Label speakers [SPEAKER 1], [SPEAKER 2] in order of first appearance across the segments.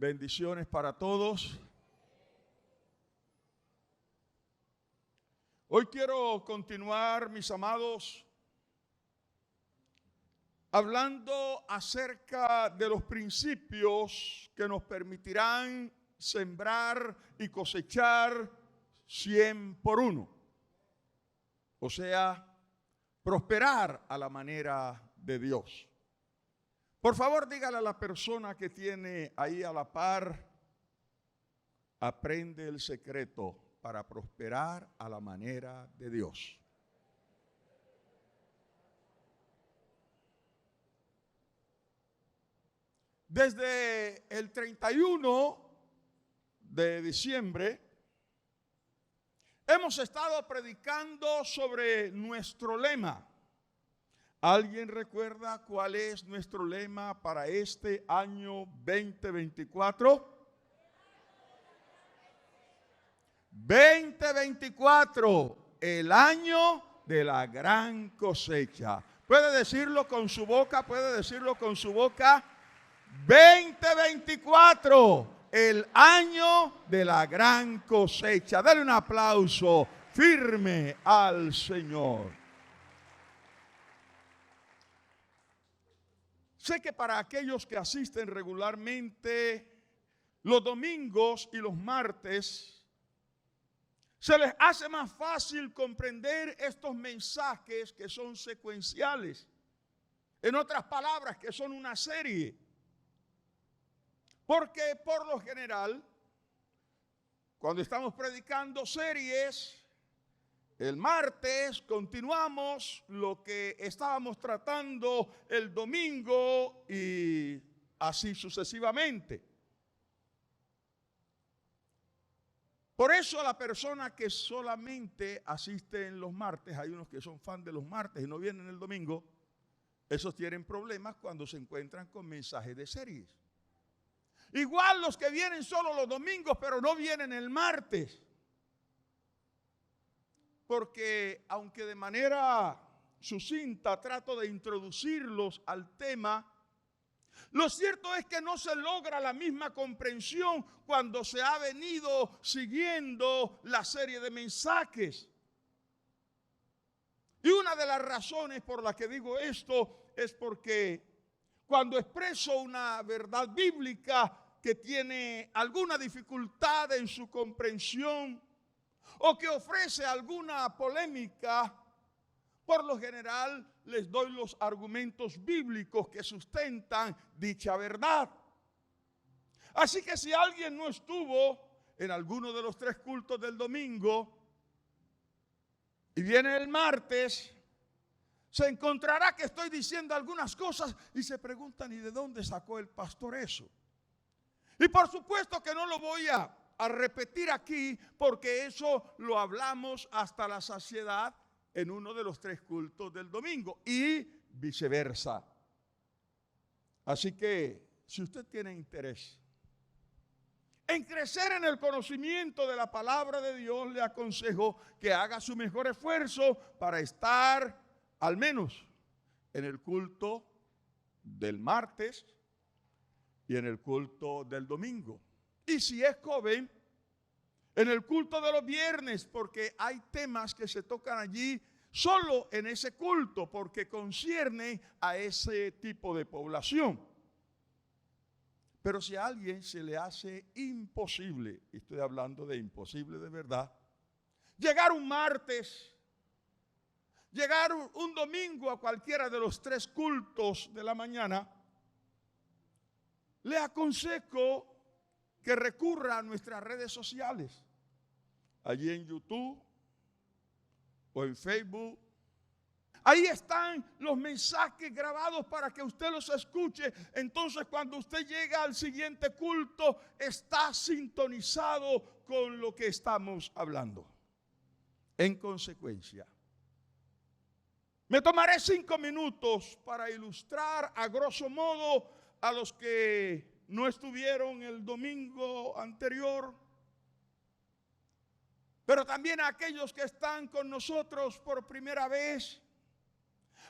[SPEAKER 1] Bendiciones para todos. Hoy quiero continuar, mis amados, hablando acerca de los principios que nos permitirán sembrar y cosechar 100 por 1. O sea, prosperar a la manera de Dios. Por favor, dígale a la persona que tiene ahí a la par, aprende el secreto para prosperar a la manera de Dios. Desde el 31 de diciembre hemos estado predicando sobre nuestro lema. ¿Alguien recuerda cuál es nuestro lema para este año 2024? 2024, el año de la gran cosecha. ¿Puede decirlo con su boca? ¿Puede decirlo con su boca? 2024, el año de la gran cosecha. Dale un aplauso firme al Señor. Sé que para aquellos que asisten regularmente los domingos y los martes, se les hace más fácil comprender estos mensajes que son secuenciales. En otras palabras, que son una serie. Porque por lo general, cuando estamos predicando series, el martes continuamos lo que estábamos tratando el domingo y así sucesivamente. Por eso la persona que solamente asiste en los martes, hay unos que son fan de los martes y no vienen el domingo, esos tienen problemas cuando se encuentran con mensajes de series. Igual los que vienen solo los domingos pero no vienen el martes. Porque aunque de manera sucinta trato de introducirlos al tema, lo cierto es que no se logra la misma comprensión cuando se ha venido siguiendo la serie de mensajes. Y una de las razones por las que digo esto es porque cuando expreso una verdad bíblica que tiene alguna dificultad en su comprensión o que ofrece alguna polémica, por lo general les doy los argumentos bíblicos que sustentan dicha verdad. Así que si alguien no estuvo en alguno de los 3 cultos del domingo y viene el martes, se encontrará que estoy diciendo algunas cosas y se preguntan, ¿y de dónde sacó el pastor eso? Y por supuesto que no lo voy a repetir aquí porque eso lo hablamos hasta la saciedad en uno de los 3 cultos del domingo y viceversa. Así que si usted tiene interés en crecer en el conocimiento de la palabra de Dios, le aconsejo que haga su mejor esfuerzo para estar al menos en el culto del martes y en el culto del domingo. Y si es joven, en el culto de los viernes, porque hay temas que se tocan allí solo en ese culto, porque conciernen a ese tipo de población. Pero si a alguien se le hace imposible, y estoy hablando de imposible de verdad, llegar un martes, llegar un domingo a cualquiera de los 3 cultos de la mañana, le aconsejo que recurra a nuestras redes sociales, allí en YouTube o en Facebook. Ahí están los mensajes grabados para que usted los escuche. Entonces, cuando usted llega al siguiente culto, está sintonizado con lo que estamos hablando. En consecuencia, me tomaré 5 minutos para ilustrar a grosso modo a los que no estuvieron el domingo anterior, pero también a aquellos que están con nosotros por primera vez,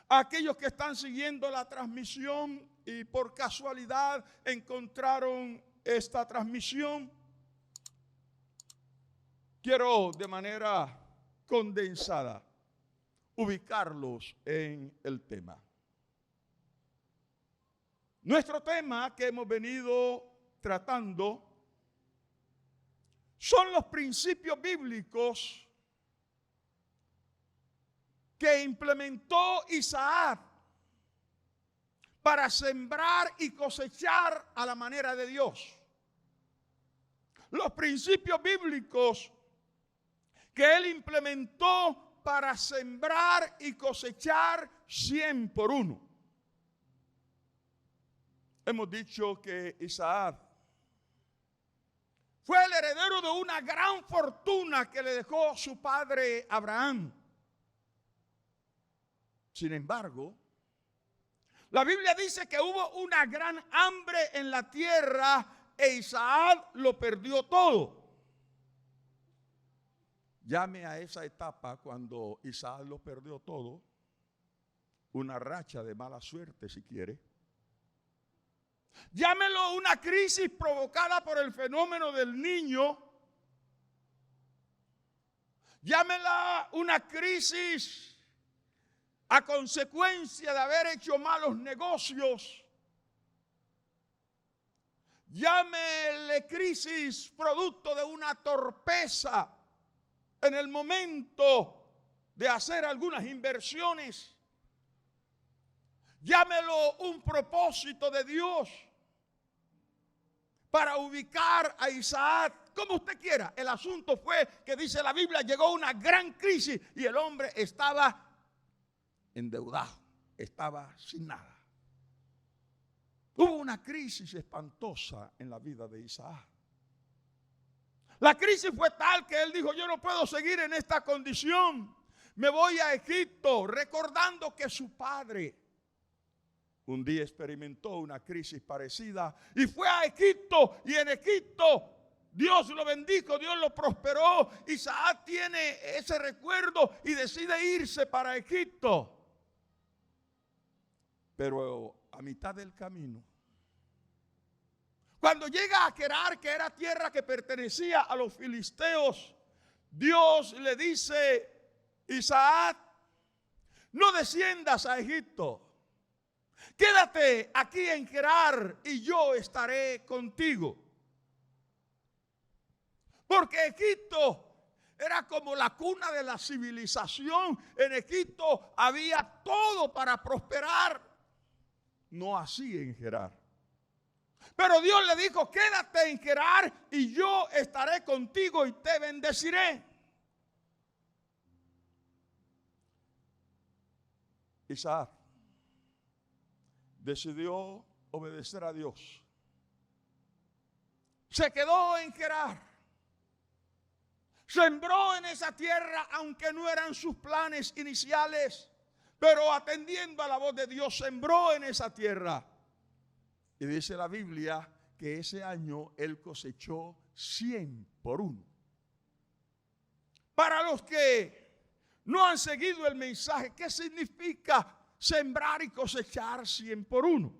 [SPEAKER 1] a aquellos que están siguiendo la transmisión y por casualidad encontraron esta transmisión, quiero de manera condensada ubicarlos en el tema. Nuestro tema que hemos venido tratando son los principios bíblicos que implementó Isaac para sembrar y cosechar a la manera de Dios. Los principios bíblicos que él implementó para sembrar y cosechar 100 por 1. Hemos dicho que Isaac fue el heredero de una gran fortuna que le dejó su padre Abraham. Sin embargo, la Biblia dice que hubo una gran hambre en la tierra e Isaac lo perdió todo. Llame a esa etapa cuando Isaac lo perdió todo una racha de mala suerte, si quiere. Llámelo una crisis provocada por el fenómeno del niño. Llámela una crisis a consecuencia de haber hecho malos negocios. Llámele crisis producto de una torpeza en el momento de hacer algunas inversiones. Llámelo un propósito de Dios para ubicar a Isaac, como usted quiera. El asunto fue que dice la Biblia, llegó una gran crisis y el hombre estaba endeudado, estaba sin nada. Hubo una crisis espantosa en la vida de Isaac. La crisis fue tal que él dijo, yo no puedo seguir en esta condición. Me voy a Egipto, recordando que su padre un día experimentó una crisis parecida y fue a Egipto, y en Egipto Dios lo bendijo, Dios lo prosperó. Isaac tiene ese recuerdo y decide irse para Egipto. Pero a mitad del camino, cuando llega a Gerar, que era tierra que pertenecía a los filisteos, Dios le dice, Isaac, no desciendas a Egipto. Quédate aquí en Gerar y yo estaré contigo. Porque Egipto era como la cuna de la civilización. En Egipto había todo para prosperar. No así en Gerar. Pero Dios le dijo, quédate en Gerar y yo estaré contigo y te bendeciré. Isaac decidió obedecer a Dios. Se quedó en Gerar. Sembró en esa tierra, aunque no eran sus planes iniciales, pero atendiendo a la voz de Dios, sembró en esa tierra. Y dice la Biblia que ese año él cosechó 100 por 1. Para los que no han seguido el mensaje, ¿qué significa sembrar y cosechar 100 por 1?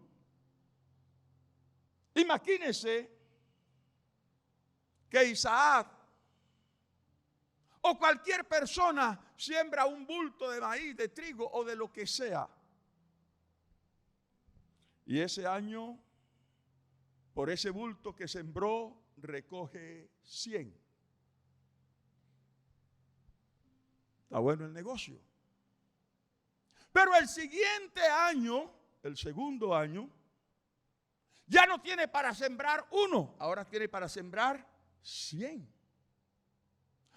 [SPEAKER 1] Imagínense que Isaac o cualquier persona siembra un bulto de maíz, de trigo o de lo que sea. Y ese año, por ese bulto que sembró, recoge 100. Está bueno el negocio. Pero el siguiente año, el segundo año, ya no tiene para sembrar 1, ahora tiene para sembrar 100.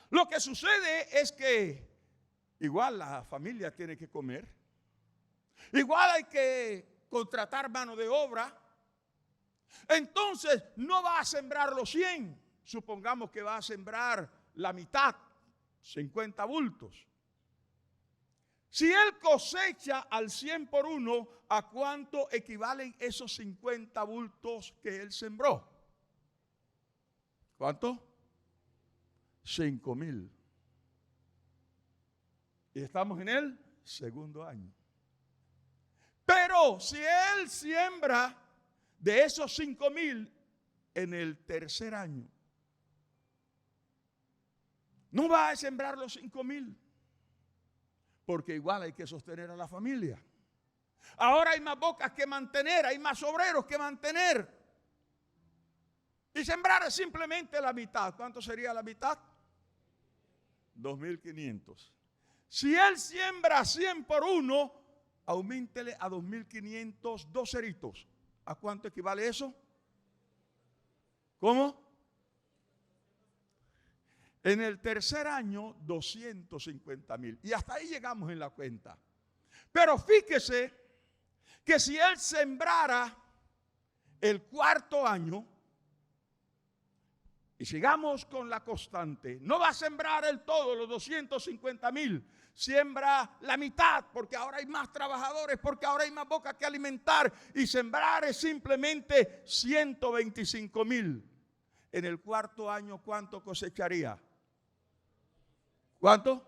[SPEAKER 1] Lo que sucede es que igual la familia tiene que comer, igual hay que contratar mano de obra. Entonces no va a sembrar los 100, supongamos que va a sembrar la mitad, 50 bultos. Si él cosecha al 100 por 1, ¿a cuánto equivalen esos 50 bultos que él sembró? ¿Cuánto? 5,000. Y estamos en el segundo año. Pero si él siembra de esos 5,000, en el tercer año. No va a sembrar los 5,000, porque igual hay que sostener a la familia. Ahora hay más bocas que mantener, hay más obreros que mantener. Y sembrar es simplemente la mitad. ¿Cuánto sería la mitad? 2,500. Si él siembra 100 por 1, auméntele a 2,500 dos ceritos. ¿A cuánto equivale eso? ¿Cómo? En el tercer año, 250,000. Y hasta ahí llegamos en la cuenta. Pero fíjese que si él sembrara el cuarto año, y sigamos con la constante, no va a sembrar el todo, los 250,000, siembra la mitad, porque ahora hay más trabajadores, porque ahora hay más boca que alimentar, y sembrar es simplemente 125,000. En el cuarto año, ¿cuánto cosecharía? ¿Cuánto?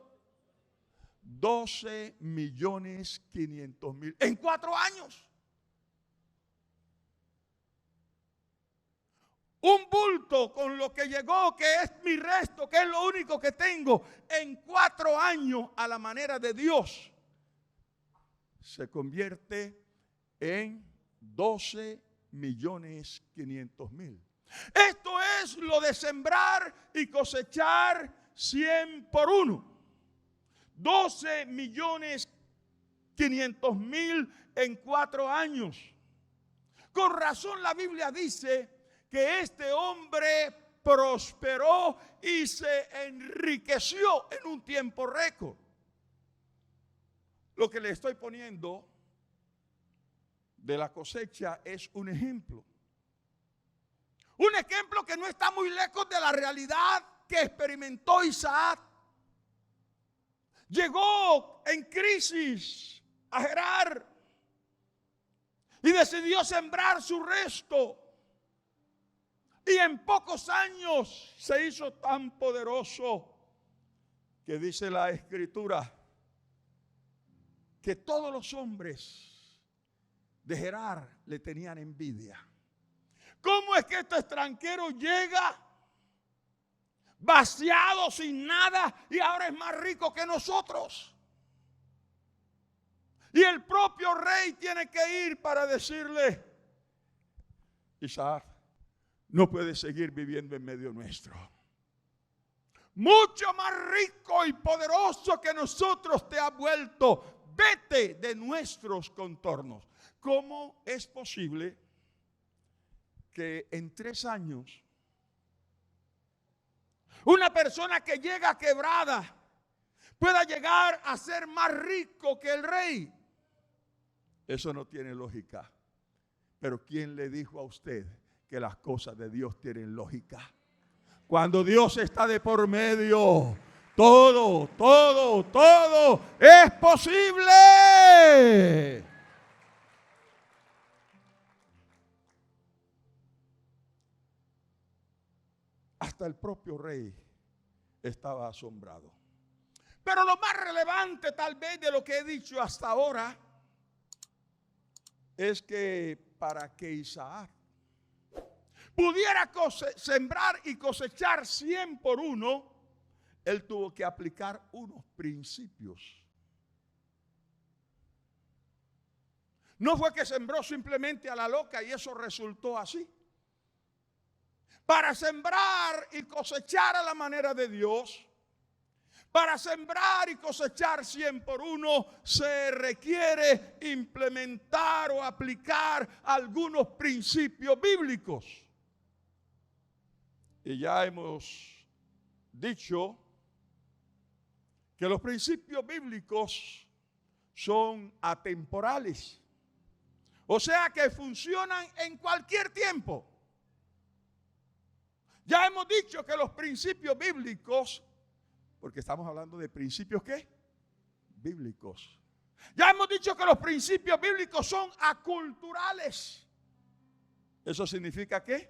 [SPEAKER 1] 12,500,000 en 4 años. Un bulto con lo que llegó, que es mi resto, que es lo único que tengo, en 4 años a la manera de Dios, se convierte en 12,500,000. Esto es lo de sembrar y cosechar 100 por 1. 12,500,000 en 4 años. Con razón la Biblia dice que este hombre prosperó y se enriqueció en un tiempo récord. Lo que le estoy poniendo de la cosecha es un ejemplo. Un ejemplo que no está muy lejos de la realidad que experimentó Isaac. Llegó en crisis a Gerar y decidió sembrar su resto. Y en pocos años se hizo tan poderoso que dice la Escritura que todos los hombres de Gerar le tenían envidia. ¿Cómo es que este extranjero llega vaciado, sin nada, y ahora es más rico que nosotros? Y el propio rey tiene que ir para decirle: Isaac, no puedes seguir viviendo en medio nuestro. Mucho más rico y poderoso que nosotros te has vuelto. Vete de nuestros contornos. ¿Cómo es posible que en 3 años una persona que llega quebrada pueda llegar a ser más rico que el rey? Eso no tiene lógica. Pero ¿quién le dijo a usted que las cosas de Dios tienen lógica? Cuando Dios está de por medio, todo es posible. Hasta el propio rey estaba asombrado. Pero lo más relevante tal vez de lo que he dicho hasta ahora es que para que Isaac pudiera sembrar y cosechar 100 por 1, él tuvo que aplicar unos principios. No fue que sembró simplemente a la loca y eso resultó así. Para sembrar y cosechar a la manera de Dios, para sembrar y cosechar 100 por 1, se requiere implementar o aplicar algunos principios bíblicos. Y ya hemos dicho que los principios bíblicos son atemporales. O sea que funcionan en cualquier tiempo. Ya hemos dicho que los principios bíblicos, porque estamos hablando de principios ¿qué? Bíblicos. Ya hemos dicho que los principios bíblicos son aculturales. ¿Eso significa qué?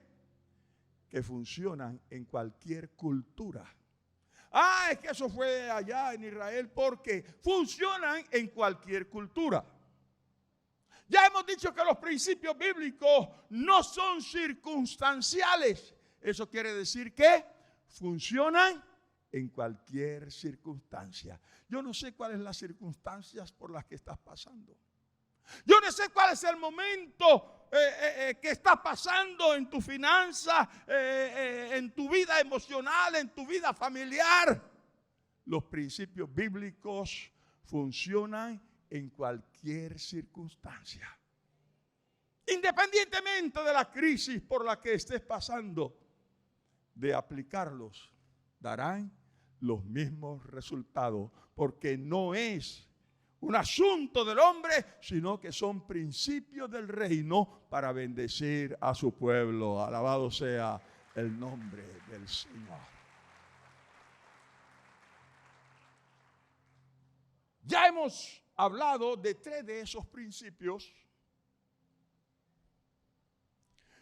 [SPEAKER 1] Que funcionan en cualquier cultura. Es que eso fue allá en Israel, porque funcionan en cualquier cultura. Ya hemos dicho que los principios bíblicos no son circunstanciales. Eso quiere decir que funcionan en cualquier circunstancia. Yo no sé cuáles son las circunstancias por las que estás pasando. Yo no sé cuál es el momento que estás pasando en tu finanza, en tu vida emocional, en tu vida familiar. Los principios bíblicos funcionan en cualquier circunstancia. Independientemente de la crisis por la que estés pasando, de aplicarlos, darán los mismos resultados, porque no es un asunto del hombre, sino que son principios del reino para bendecir a su pueblo. Alabado sea el nombre del Señor. Ya hemos hablado de 3 de esos principios.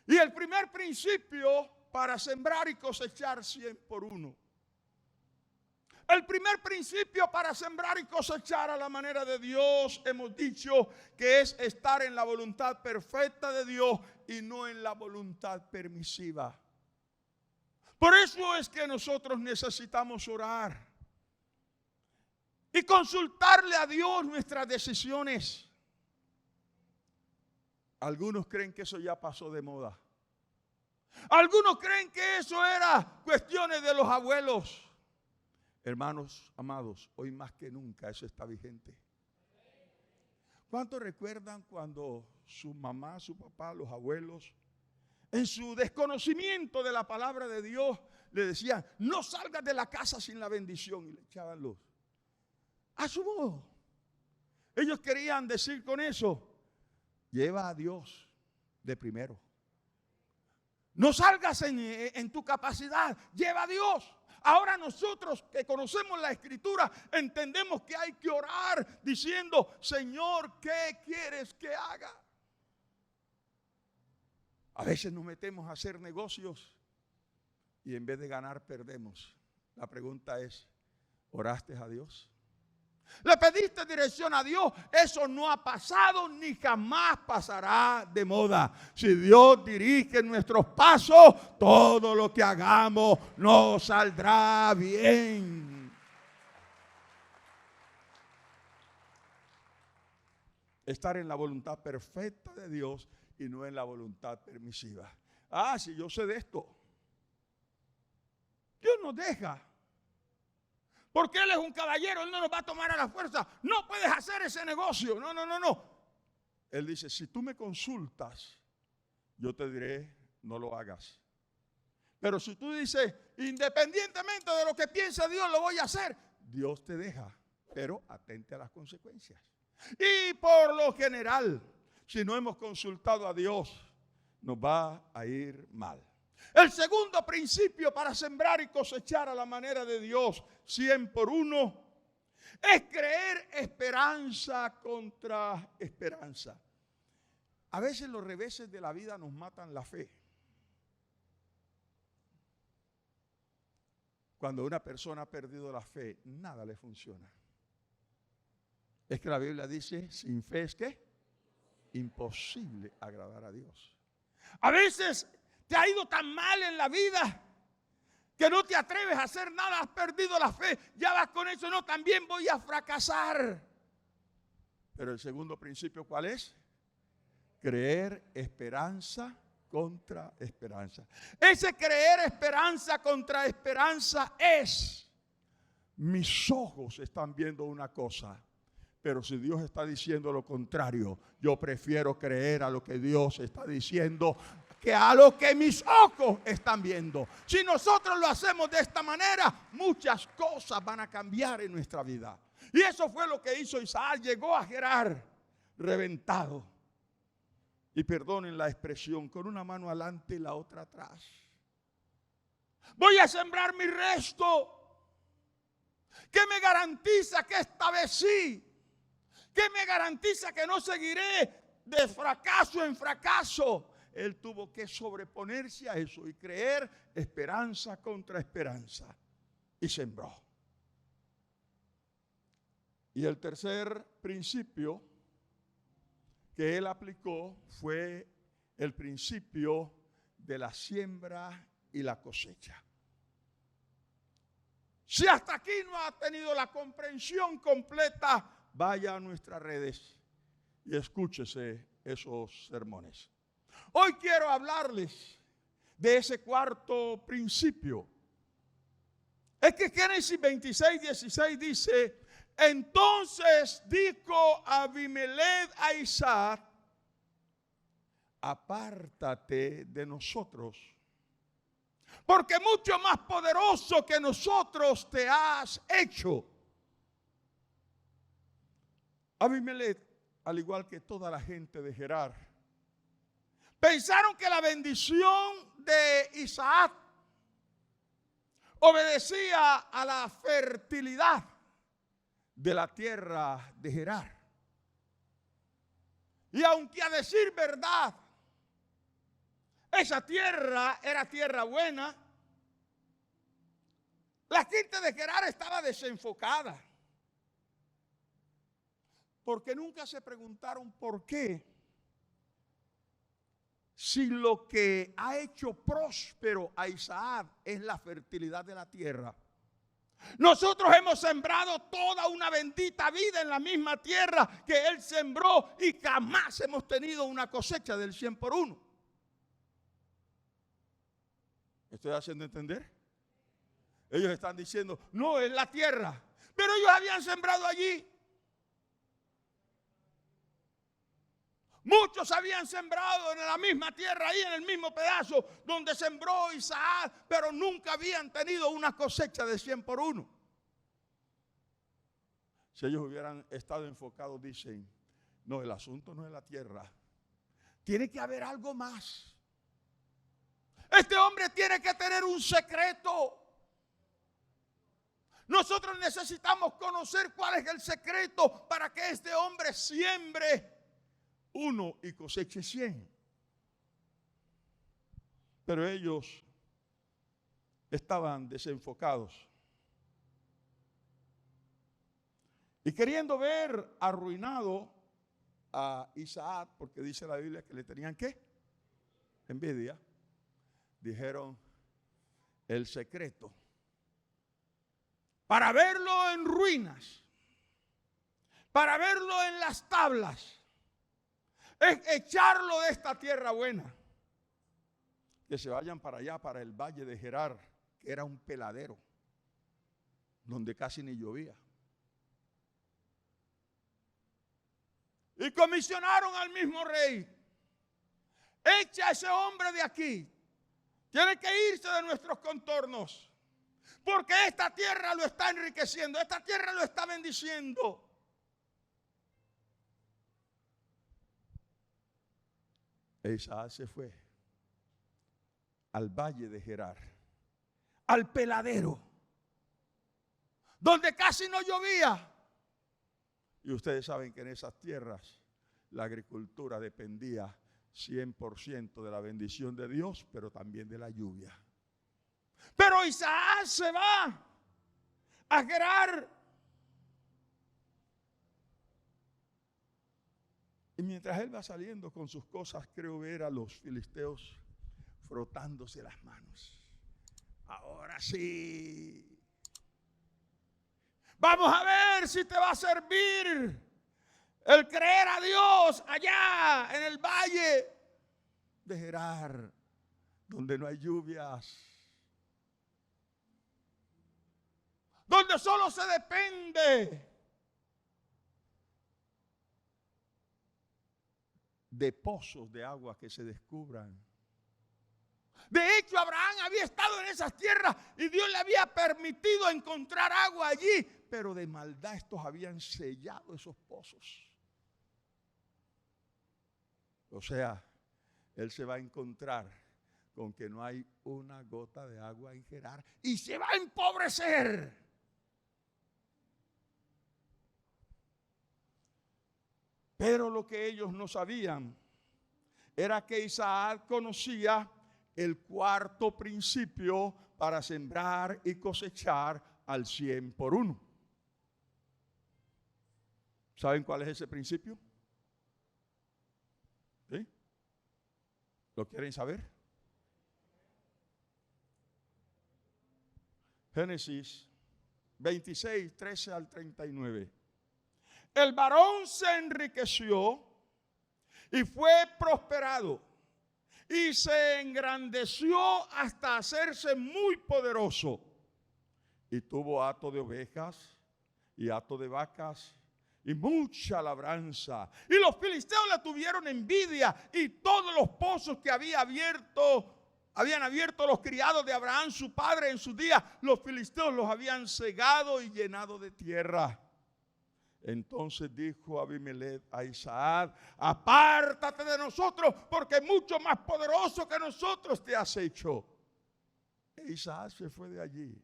[SPEAKER 1] Y el primer principio para sembrar y cosechar 100 por 1. El primer principio para sembrar y cosechar a la manera de Dios, hemos dicho que es estar en la voluntad perfecta de Dios y no en la voluntad permisiva. Por eso es que nosotros necesitamos orar y consultarle a Dios nuestras decisiones. Algunos creen que eso ya pasó de moda. Algunos creen que eso era cuestiones de los abuelos. Hermanos amados, hoy más que nunca eso está vigente. ¿Cuántos recuerdan cuando su mamá, su papá, los abuelos, en su desconocimiento de la palabra de Dios, le decían, no salgas de la casa sin la bendición, y le echaban luz? A su modo. Ellos querían decir con eso, lleva a Dios de primero. No salgas en tu capacidad, lleva a Dios. Ahora nosotros que conocemos la Escritura entendemos que hay que orar diciendo, Señor, ¿qué quieres que haga? A veces nos metemos a hacer negocios y en vez de ganar perdemos. La pregunta es, ¿oraste a Dios? ¿Le pediste dirección a Dios? Eso no ha pasado ni jamás pasará de moda. Si Dios dirige nuestros pasos, todo lo que hagamos nos saldrá bien. Estar en la voluntad perfecta de Dios y no en la voluntad permisiva. Si yo sé de esto. Dios nos deja. Porque Él es un caballero, Él no nos va a tomar a la fuerza. No puedes hacer ese negocio. No. Él dice, si tú me consultas, yo te diré, no lo hagas. Pero si tú dices, independientemente de lo que piensa Dios, lo voy a hacer, Dios te deja, pero atente a las consecuencias. Y por lo general, si no hemos consultado a Dios, nos va a ir mal. El segundo principio para sembrar y cosechar a la manera de Dios, 100 por 1, es creer esperanza contra esperanza. A veces los reveses de la vida nos matan la fe. Cuando una persona ha perdido la fe, nada le funciona. Es que la Biblia dice, sin fe es ¿qué? Imposible agradar a Dios. A veces te ha ido tan mal en la vida que no te atreves a hacer nada, has perdido la fe, ya vas con eso, no, también voy a fracasar. Pero el segundo principio, ¿cuál es? Creer esperanza contra esperanza. Ese creer esperanza contra esperanza es, mis ojos están viendo una cosa, pero si Dios está diciendo lo contrario, yo prefiero creer a lo que Dios está diciendo que a lo que mis ojos están viendo. Si nosotros lo hacemos de esta manera, muchas cosas van a cambiar en nuestra vida. Y eso fue lo que hizo Isaac. Llegó a Gerar reventado. Y perdonen la expresión, con una mano adelante y la otra atrás. Voy a sembrar mi resto. ¿Qué me garantiza que esta vez sí? ¿Qué me garantiza que no seguiré de fracaso en fracaso? Él tuvo que sobreponerse a eso y creer esperanza contra esperanza. Y sembró. Y el tercer principio que él aplicó fue el principio de la siembra y la cosecha. Si hasta aquí no ha tenido la comprensión completa, vaya a nuestras redes y escúchese esos sermones. Hoy quiero hablarles de ese cuarto principio. Es que Génesis 26:16 dice: entonces dijo Abimelech a Isaac: apártate de nosotros, porque mucho más poderoso que nosotros te has hecho. Abimelech, al igual que toda la gente de Gerar, pensaron que la bendición de Isaac obedecía a la fertilidad de la tierra de Gerar. Y aunque a decir verdad, esa tierra era tierra buena, la gente de Gerar estaba desenfocada. Porque nunca se preguntaron por qué, si lo que ha hecho próspero a Isaac es la fertilidad de la tierra. Nosotros hemos sembrado toda una bendita vida en la misma tierra que él sembró y jamás hemos tenido una cosecha del 100 por 1. ¿Estoy haciendo entender? Ellos están diciendo, no, es la tierra. Pero ellos habían sembrado allí. Muchos habían sembrado en la misma tierra, ahí en el mismo pedazo donde sembró Isaac, pero nunca habían tenido una cosecha de 100 por 1. Si ellos hubieran estado enfocados, dicen, no, el asunto no es la tierra. Tiene que haber algo más. Este hombre tiene que tener un secreto. Nosotros necesitamos conocer cuál es el secreto para que este hombre siembre 1 y coseche 100. Pero ellos estaban desenfocados. Y queriendo ver arruinado a Isaac, porque dice la Biblia que le tenían ¿qué? Envidia. Dijeron el secreto para verlo en ruinas, para verlo en las tablas, es echarlo de esta tierra buena. Que se vayan para allá, para el valle de Gerar, que era un peladero, donde casi ni llovía. Y comisionaron al mismo rey: echa a ese hombre de aquí, tiene que irse de nuestros contornos, porque esta tierra lo está enriqueciendo, esta tierra lo está bendiciendo. Isaac se fue al valle de Gerar, al peladero, donde casi no llovía. Y ustedes saben que en esas tierras la agricultura dependía 100% de la bendición de Dios, pero también de la lluvia. Pero Isaac se va a Gerar. Y mientras él va saliendo con sus cosas, creo ver a los filisteos frotándose las manos. Ahora sí. Vamos a ver si te va a servir el creer a Dios allá en el valle de Gerar, donde no hay lluvias, donde solo se depende de pozos de agua que se descubran. De hecho, Abraham había estado en esas tierras y Dios le había permitido encontrar agua allí, pero de maldad estos habían sellado esos pozos. O sea, él se va a encontrar con que no hay una gota de agua en Gerar y se va a empobrecer. Pero lo que ellos no sabían era que Isaac conocía el cuarto principio para sembrar y cosechar al 100 por 1. ¿Saben cuál es ese principio? ¿Sí? ¿Lo quieren saber? Génesis 26, 13 al 39. El varón se enriqueció y fue prosperado y se engrandeció hasta hacerse muy poderoso. Y tuvo hato de ovejas y hato de vacas y mucha labranza. Y los filisteos le tuvieron envidia, y todos los pozos que habían abierto los criados de Abraham, su padre, en su día, los filisteos los habían cegado y llenado de tierra. Entonces dijo Abimelech a Isaac: apártate de nosotros, porque mucho más poderoso que nosotros te has hecho. E Isaac se fue de allí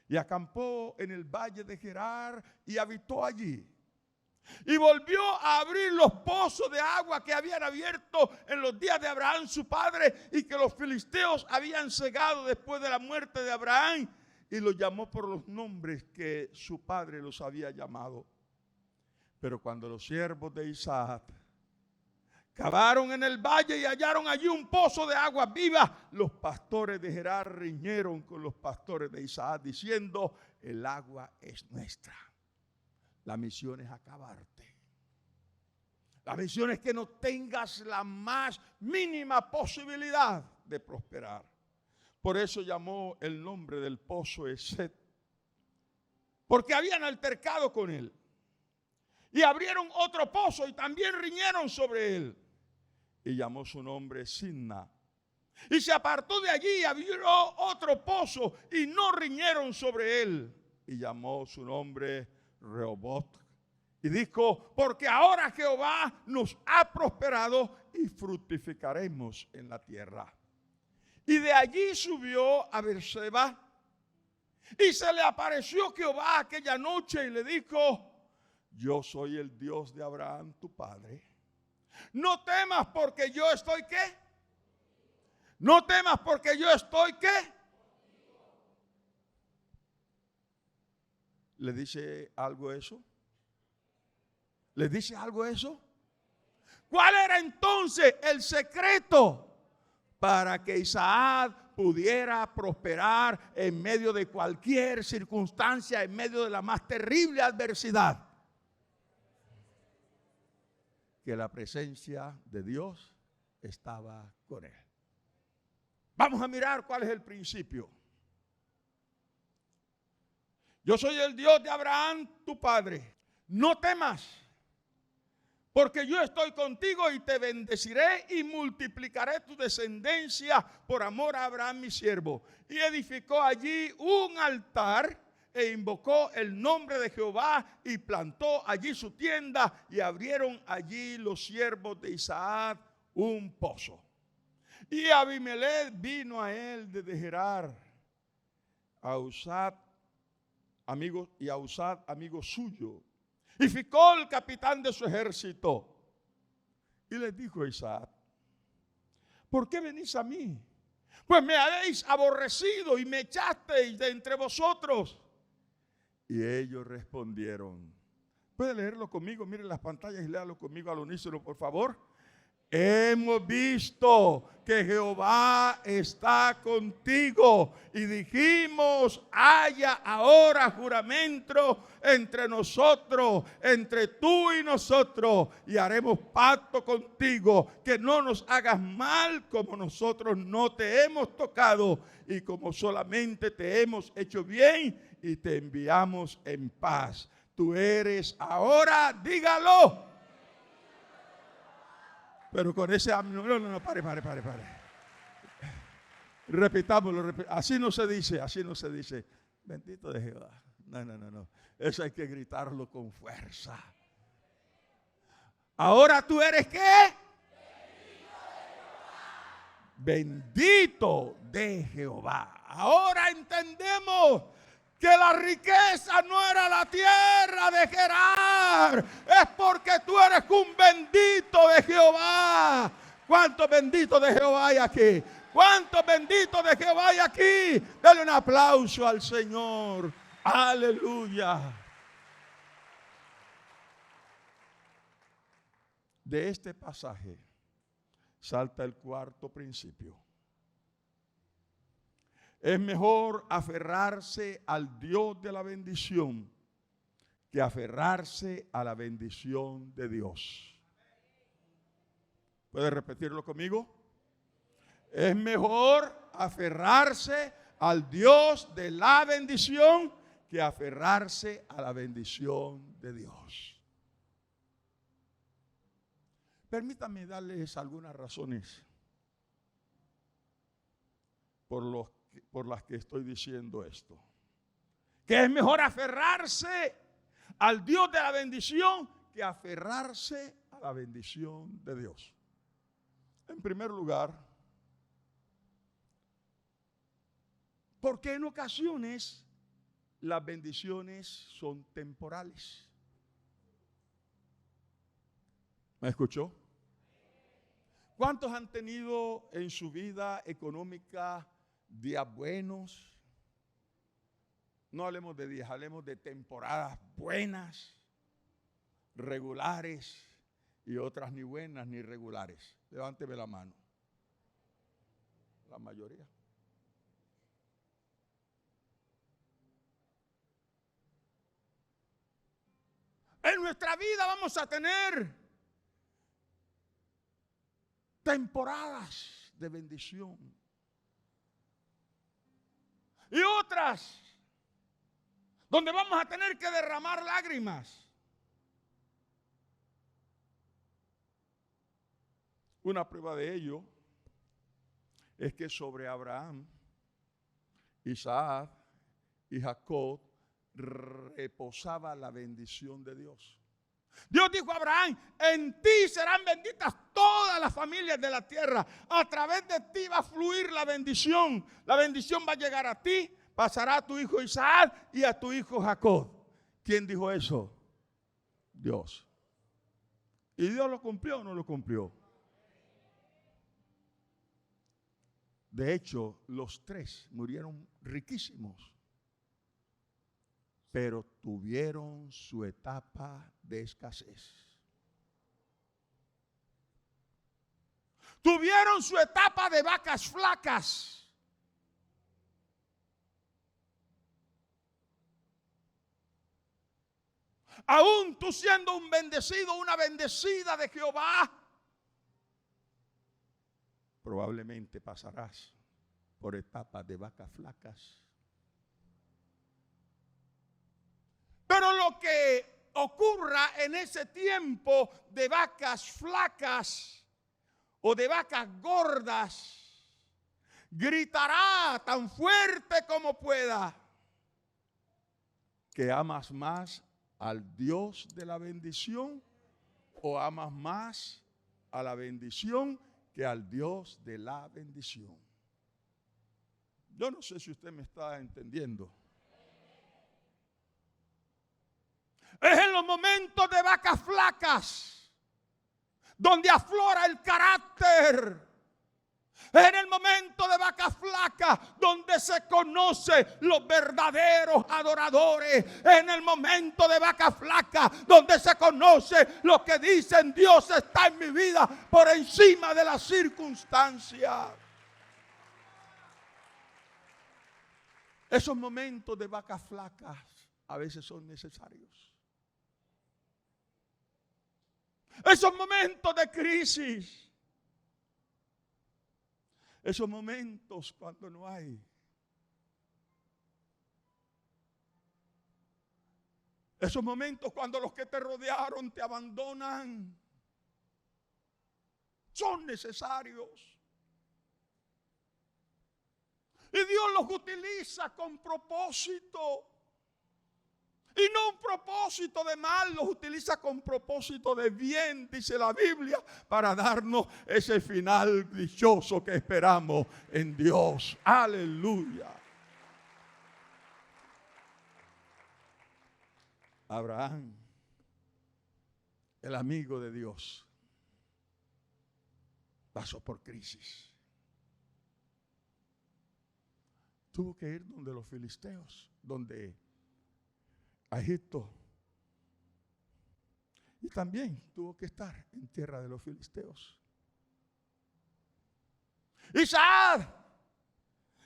[SPEAKER 1] y acampó en el valle de Gerar y habitó allí. Y volvió a abrir los pozos de agua que habían abierto en los días de Abraham su padre, y que los filisteos habían cegado después de la muerte de Abraham, y los llamó por los nombres que su padre los había llamado. Pero cuando los siervos de Isaac cavaron en el valle y hallaron allí un pozo de agua viva, los pastores de Gerar riñeron con los pastores de Isaac, diciendo: el agua es nuestra. La misión es acabarte. La misión es que no tengas la más mínima posibilidad de prosperar. Por eso llamó el nombre del pozo Eset, porque habían altercado con él. Y abrieron otro pozo y también riñeron sobre él. Y llamó su nombre Sinna. Y se apartó de allí y abrió otro pozo y no riñeron sobre él. Y llamó su nombre Rehobot. Y dijo: porque ahora Jehová nos ha prosperado y fructificaremos en la tierra. Y de allí subió a Beerseba. Y se le apareció Jehová aquella noche y le dijo: yo soy el Dios de Abraham tu padre. No temas, porque yo estoy ¿qué? No temas, porque yo estoy ¿qué? ¿Le dice algo eso? ¿Le dice algo eso? ¿Cuál era entonces el secreto para que Isaac pudiera prosperar en medio de cualquier circunstancia, en medio de la más terrible adversidad? Que la presencia de Dios estaba con él. Vamos a mirar cuál es el principio. Yo soy el Dios de Abraham, tu padre. No temas, porque yo estoy contigo y te bendeciré y multiplicaré tu descendencia por amor a Abraham, mi siervo. Y edificó allí un altar e invocó el nombre de Jehová y plantó allí su tienda, y abrieron allí los siervos de Isaac un pozo. Y Abimelech vino a él desde Gerar, a Usat, amigo, y a Usat, amigo suyo, y Ficol, capitán de su ejército. Y les dijo a Isaac: ¿por qué venís a mí? Pues me habéis aborrecido y me echasteis de entre vosotros. Y ellos respondieron. ¿Puede leerlo conmigo? Miren las pantallas y léalo conmigo al unísono, por favor. Hemos visto que Jehová está contigo, y dijimos: haya ahora juramento entre nosotros, entre tú y nosotros, y haremos pacto contigo, que no nos hagas mal, como nosotros no te hemos tocado, y como solamente te hemos hecho bien, y te enviamos en paz. Tú eres ahora, dígalo. Pero con ese, no, pare. Repitámoslo, así no se dice. Bendito de Jehová. No. Eso hay que gritarlo con fuerza. Ahora tú eres ¿qué? Bendito de Jehová. Ahora entendemos que la riqueza no era la tierra de Gerar, es porque tú eres un bendito de Jehová. ¿Cuántos benditos de Jehová hay aquí? ¿Cuántos benditos de Jehová hay aquí? Dale un aplauso al Señor. Aleluya. De este pasaje salta el cuarto principio. Es mejor aferrarse al Dios de la bendición que aferrarse a la bendición de Dios. ¿Puede repetirlo conmigo? Es mejor aferrarse al Dios de la bendición que aferrarse a la bendición de Dios. Permítanme darles algunas razones por las que estoy diciendo esto. Que es mejor aferrarse al Dios de la bendición que aferrarse a la bendición de Dios. En primer lugar, porque en ocasiones las bendiciones son temporales. ¿Me escuchó? ¿Cuántos han tenido en su vida económica días buenos? No hablemos de días, hablemos de temporadas buenas, regulares y otras ni buenas ni regulares. Levánteme la mano. La mayoría. En nuestra vida vamos a tener temporadas de bendición y otras donde vamos a tener que derramar lágrimas. Una prueba de ello es que sobre Abraham, Isaac y Jacob reposaba la bendición de Dios. Dios dijo a Abraham: en ti serán benditas todas las familias de la tierra. A través de ti va a fluir la bendición. La bendición va a llegar a ti, pasará a tu hijo Isaac y a tu hijo Jacob. ¿Quién dijo eso? Dios. ¿Y Dios lo cumplió o no lo cumplió? De hecho, los tres murieron riquísimos, pero tuvieron su etapa de escasez. Tuvieron su etapa de vacas flacas. Aún tú siendo un bendecido, una bendecida de Jehová, probablemente pasarás por etapas de vacas flacas. Pero lo que ocurra en ese tiempo de vacas flacas o de vacas gordas, gritará tan fuerte como pueda que amas más al Dios de la bendición o amas más a la bendición que al Dios de la bendición. Yo no sé si usted me está entendiendo. Es en los momentos de vacas flacas donde aflora el carácter. Es en el momento de vacas flacas donde se conoce los verdaderos adoradores. Es en el momento de vacas flacas donde se conoce lo que dicen: Dios está en mi vida por encima de las circunstancias. Esos momentos de vacas flacas a veces son necesarios. Esos momentos de crisis. Esos momentos cuando no hay. Esos momentos cuando los que te rodearon te abandonan. Son necesarios. Y Dios los utiliza con propósito. Y no un propósito de mal, los utiliza con propósito de bien, dice la Biblia, para darnos ese final dichoso que esperamos en Dios. Aleluya. Abraham, el amigo de Dios, pasó por crisis. Tuvo que ir donde los filisteos, a Egipto. Y también tuvo que estar en tierra de los filisteos. Isaac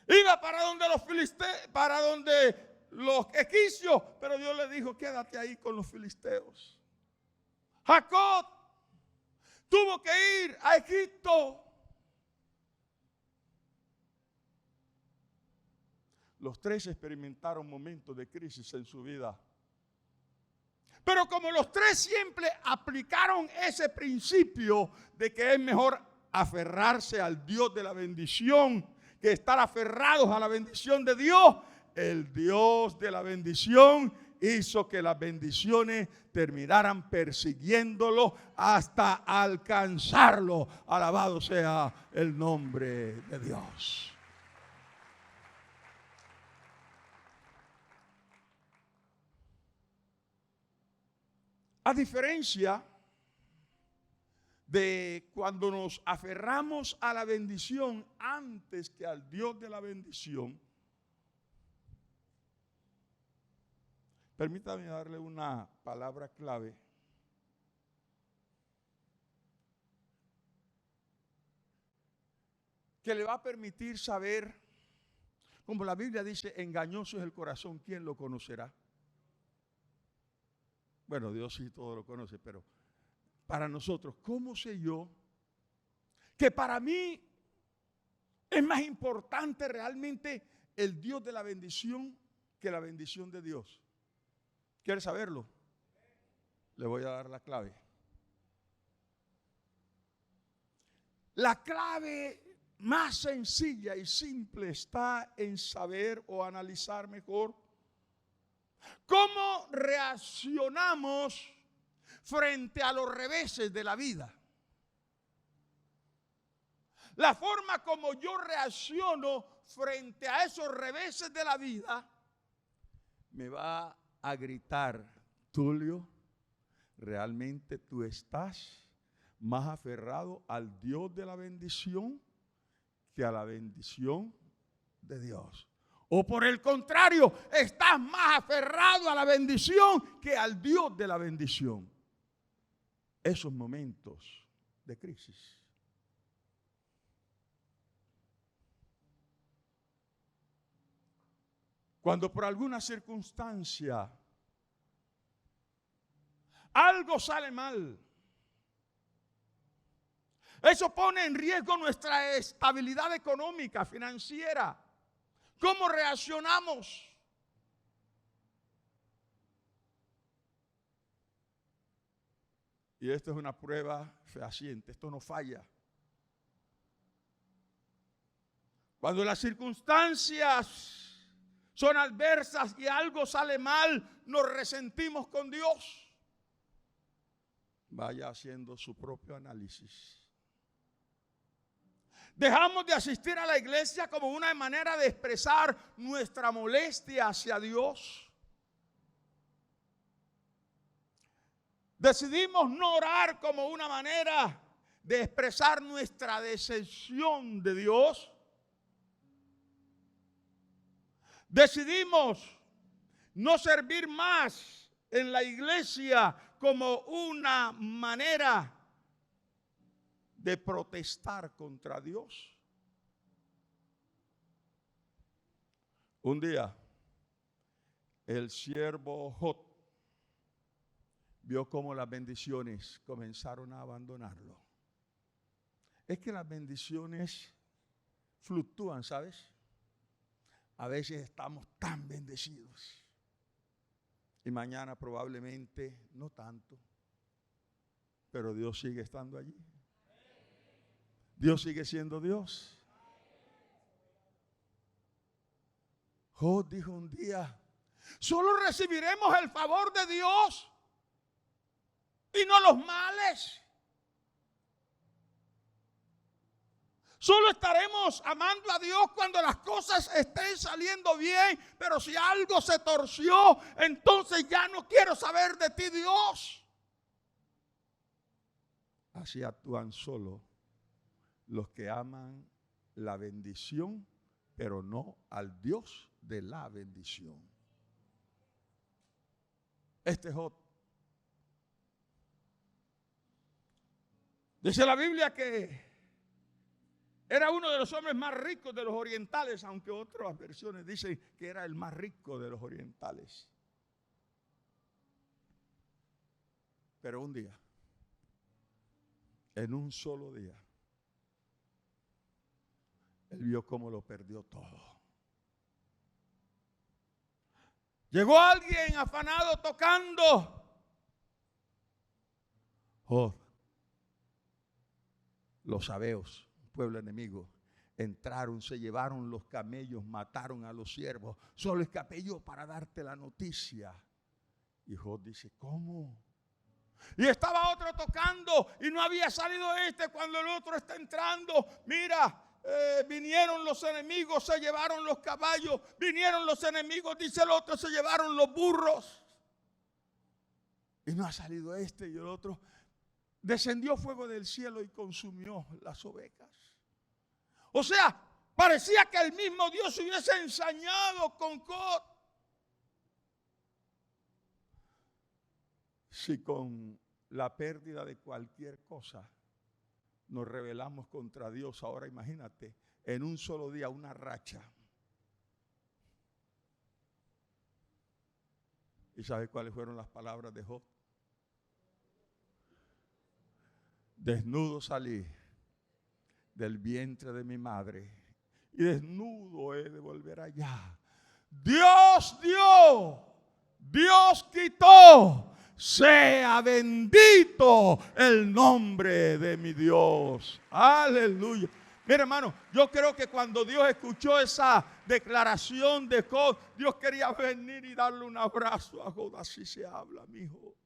[SPEAKER 1] iba para donde los filisteos, para donde los egipcios, pero Dios le dijo, quédate ahí con los filisteos. Jacob tuvo que ir a Egipto. Los tres experimentaron momentos de crisis en su vida. Pero como los tres siempre aplicaron ese principio de que es mejor aferrarse al Dios de la bendición que estar aferrados a la bendición de Dios, el Dios de la bendición hizo que las bendiciones terminaran persiguiéndolo hasta alcanzarlo. Alabado sea el nombre de Dios. A diferencia de cuando nos aferramos a la bendición antes que al Dios de la bendición, permítame darle una palabra clave. Que le va a permitir saber, como la Biblia dice, engañoso es el corazón, ¿quién lo conocerá? Bueno, Dios sí todo lo conoce, pero para nosotros, ¿cómo sé yo que para mí es más importante realmente el Dios de la bendición que la bendición de Dios? ¿Quiere saberlo? Le voy a dar la clave. La clave más sencilla y simple está en saber o analizar mejor cómo reaccionamos frente a los reveses de la vida. La forma como yo reacciono frente a esos reveses de la vida me va a gritar, Tulio, ¿realmente tú estás más aferrado al Dios de la bendición que a la bendición de Dios? O por el contrario, estás más aferrado a la bendición que al Dios de la bendición. Esos momentos de crisis. Cuando por alguna circunstancia algo sale mal, eso pone en riesgo nuestra estabilidad económica, financiera. ¿Cómo reaccionamos? Y esto es una prueba fehaciente, esto no falla. Cuando las circunstancias son adversas y algo sale mal, nos resentimos con Dios. Vaya haciendo su propio análisis. Dejamos de asistir a la iglesia como una manera de expresar nuestra molestia hacia Dios. Decidimos no orar como una manera de expresar nuestra decepción de Dios. Decidimos no servir más en la iglesia como una manera de protestar contra Dios. Un día, el siervo Job vio cómo las bendiciones comenzaron a abandonarlo. Es que las bendiciones fluctúan, ¿sabes? A veces estamos tan bendecidos y mañana probablemente no tanto, pero Dios sigue estando allí. Dios sigue siendo Dios. Job dijo un día, solo recibiremos el favor de Dios y no los males. Solo estaremos amando a Dios cuando las cosas estén saliendo bien, pero si algo se torció, entonces ya no quiero saber de ti, Dios. Así actúan solo los que aman la bendición, pero no al Dios de la bendición. Este es Job. Dice la Biblia que Era uno de los hombres más ricos de los orientales, aunque otras versiones dicen que era el más rico de los orientales. Pero un día, en un solo día, él vio cómo lo perdió todo. Llegó alguien afanado tocando. Los sabeos, pueblo enemigo, entraron, se llevaron los camellos, mataron a los siervos. Solo escapé yo para darte la noticia. Y Job dice, ¿cómo? Y estaba otro tocando y no había salido cuando el otro está entrando. Mira, vinieron los enemigos, se llevaron los caballos. Vinieron los enemigos, dice el otro, se llevaron los burros. Y no ha salido y el otro. Descendió fuego del cielo y consumió las ovejas. O sea, parecía que el mismo Dios se hubiese ensañado con Job. Si con la pérdida de cualquier cosa nos rebelamos contra Dios, ahora imagínate, en un solo día una racha. ¿Y sabe cuáles fueron las palabras de Job? Desnudo salí del vientre de mi madre y desnudo he de volver allá. Dios dio, Dios quitó, sea bendito el nombre de mi Dios. Aleluya. Mira, hermano, yo creo que cuando Dios escuchó esa declaración de Job, Dios quería venir y darle un abrazo a Job. Así se habla, mi hijo.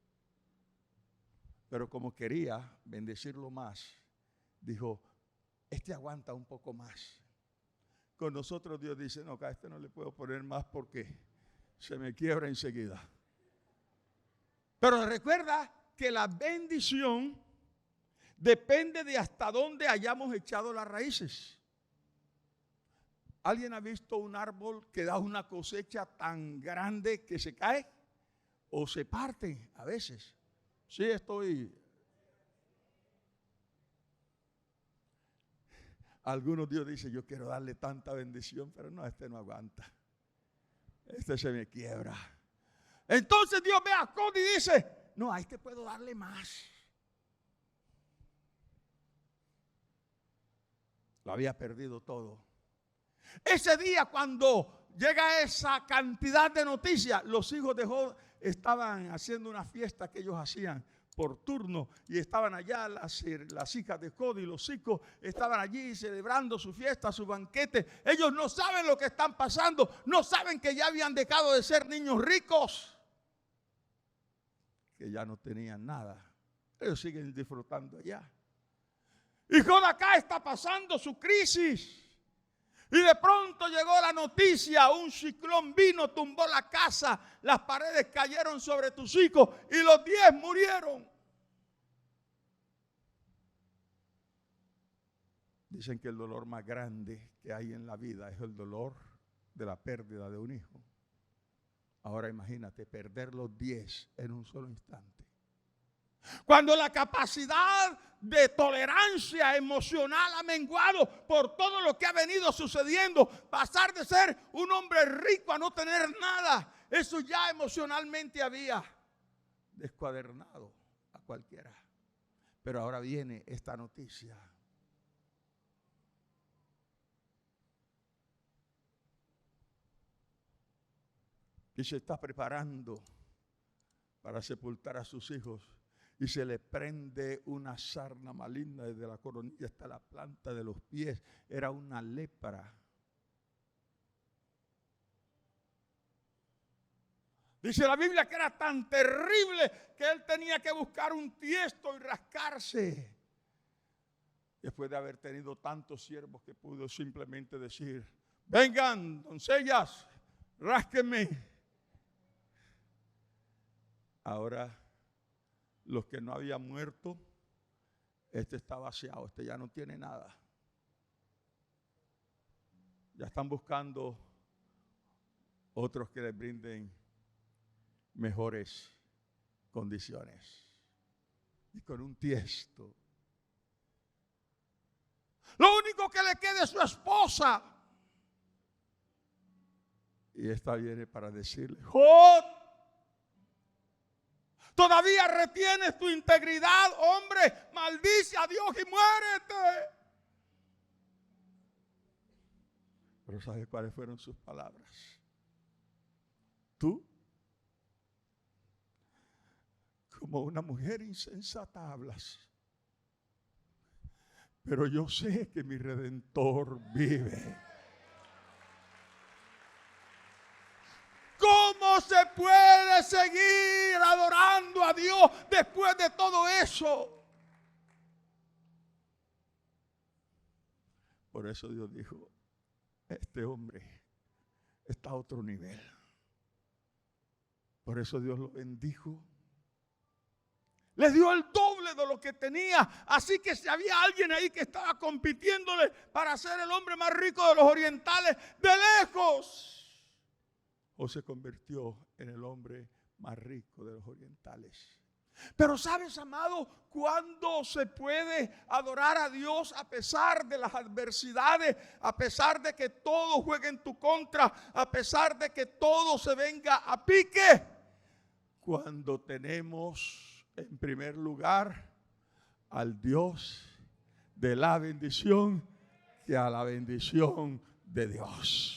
[SPEAKER 1] Pero como quería bendecirlo más, dijo, aguanta un poco más. Con nosotros Dios dice, no, a no le puedo poner más porque se me quiebra enseguida. Pero recuerda que la bendición depende de hasta dónde hayamos echado las raíces. ¿Alguien ha visto un árbol que da una cosecha tan grande que se cae? O se parte a veces. Sí, Algunos Dios dice, yo quiero darle tanta bendición, pero no, no aguanta. Se me quiebra. Entonces Dios ve a Job y dice, no, a puedo darle más. Lo había perdido todo. Ese día cuando llega esa cantidad de noticias, los hijos de Job estaban haciendo una fiesta que ellos hacían por turno y estaban allá las hijas de Job y los hijos estaban allí celebrando su fiesta, su banquete. Ellos no saben lo que están pasando, no saben que ya habían dejado de ser niños ricos, que ya no tenían nada. Ellos siguen disfrutando allá. Y Job acá está pasando su crisis. Y de pronto llegó la noticia, un ciclón vino, tumbó la casa, las paredes cayeron sobre tus hijos y los 10 murieron. Dicen que el dolor más grande que hay en la vida es el dolor de la pérdida de un hijo. Ahora imagínate perder los 10 en un solo instante. Cuando la capacidad de tolerancia emocional ha menguado por todo lo que ha venido sucediendo, pasar de ser un hombre rico a no tener nada, eso ya emocionalmente había descuadernado a cualquiera. Pero ahora viene esta noticia. Y se está preparando para sepultar a sus hijos. Y se le prende una sarna maligna desde la coronilla hasta la planta de los pies. Era una lepra. Dice la Biblia que era tan terrible que él tenía que buscar un tiesto y rascarse. Después de haber tenido tantos siervos que pudo simplemente decir, vengan, doncellas, rásquenme. Ahora los que no habían muerto, está vaciado, ya no tiene nada. Ya están buscando otros que les brinden mejores condiciones. Y con un tiesto. Lo único que le queda es su esposa. Y esta viene para decirle: Job, todavía retienes tu integridad, hombre, maldice a Dios y muérete. Pero ¿sabe cuáles fueron sus palabras? Tú, como una mujer insensata, hablas. Pero yo sé que mi Redentor vive. ¿Cómo se puede seguir adorando a Dios después de todo eso? Por eso Dios dijo: este hombre está a otro nivel. Por eso Dios lo bendijo. Le dio el doble de lo que tenía. Así que si había alguien ahí que estaba compitiéndole para ser el hombre más rico de los orientales, de lejos, o se convirtió en el hombre más rico de los orientales. Pero ¿sabes, amado, cuándo se puede adorar a Dios a pesar de las adversidades, a pesar de que todo juegue en tu contra, a pesar de que todo se venga a pique? Cuando tenemos en primer lugar al Dios de la bendición, que a la bendición de Dios.